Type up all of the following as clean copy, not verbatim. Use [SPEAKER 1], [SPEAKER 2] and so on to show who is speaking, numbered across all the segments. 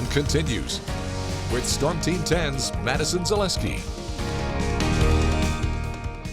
[SPEAKER 1] Continues with Storm Team 10's Madison Zaleski.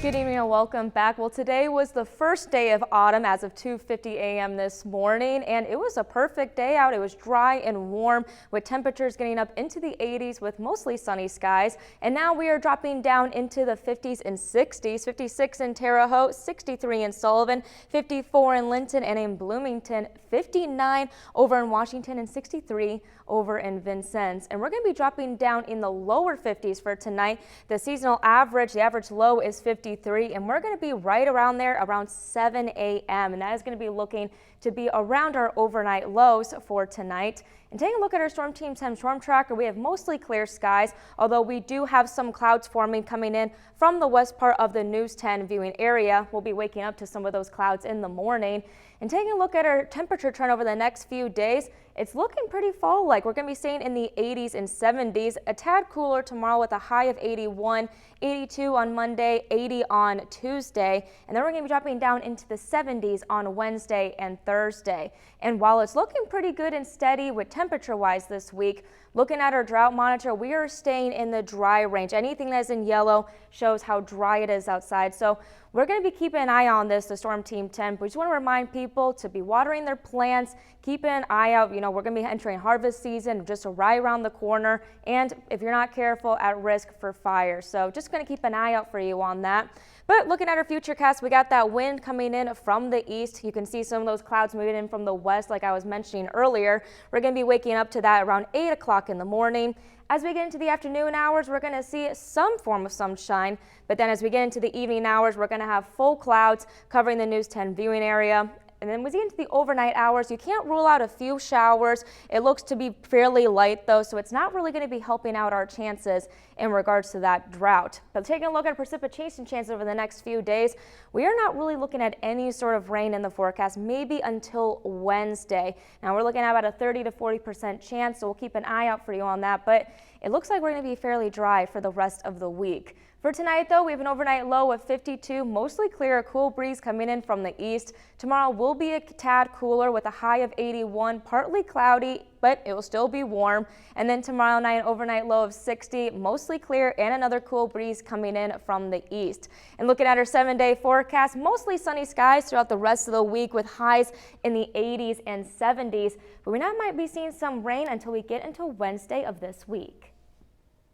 [SPEAKER 2] Good evening and welcome back. Well, today was the first day of autumn as of 2:50 a.m. this morning, and it was a perfect day out. It was dry and warm with temperatures getting up into the 80s with mostly sunny skies. And now we are dropping down into the 50s and 60s. 56 in Terre Haute, 63 in Sullivan, 54 in Linton and in Bloomington, 59 over in Washington, and 63 over in Vincennes. And we're going to be dropping down in the lower 50s for tonight. The seasonal average, the average low is 53, and we're going to be right around there around 7 a.m. and that is going to be looking to be around our overnight lows for tonight. And taking a look at our Storm Team 10 storm tracker, we have mostly clear skies, although we do have some clouds forming coming in from the west part of the News 10 viewing area. We'll be waking up to some of those clouds in the morning. And taking a look at our temperature trend over the next few days, it's looking pretty fall-like. We're going to be staying in the 80s and 70s, a tad cooler tomorrow with a high of 81, 82 on Monday, 80 on Tuesday, and then we're going to be dropping down into the 70s on Wednesday and Thursday. And while it's looking pretty good and steady with temperature-wise this week, looking at our drought monitor, we are staying in the dry range. Anything that's in yellow shows how dry it is outside. So we're going to be keeping an eye on this, the Storm Team 10. But we just want to remind people to be watering their plants, keeping an eye out. You know, we're going to be entering harvest season just right around the corner. And if you're not careful, at risk for fire. So just going to keep an eye out for you on that. But looking at our futurecast, we got that wind coming in from the east. You can see some of those clouds moving in from the west, like I was mentioning earlier. We're going to be waking up to that around 8 o'clock in the morning. As we get into the afternoon hours, we're going to see some form of sunshine. But then as we get into the evening hours, we're going to have full clouds covering the News 10 viewing area. And then as we get into the overnight hours, you can't rule out a few showers. It looks to be fairly light though, so it's not really going to be helping out our chances in regards to that drought. But taking a look at precipitation chances over the next few days, we are not really looking at any sort of rain in the forecast, maybe until Wednesday. Now we're looking at about a 30 to 40% chance, so we'll keep an eye out for you on that. But it looks like we're going to be fairly dry for the rest of the week. For tonight, though, we have an overnight low of 52, mostly clear, a cool breeze coming in from the east. Tomorrow will be a tad cooler with a high of 81, partly cloudy, but it will still be warm. And then tomorrow night, an overnight low of 60, mostly clear, and another cool breeze coming in from the east. And looking at our 7-day forecast, mostly sunny skies throughout the rest of the week with highs in the 80s and 70s. But we might be seeing some rain until we get into Wednesday of this week.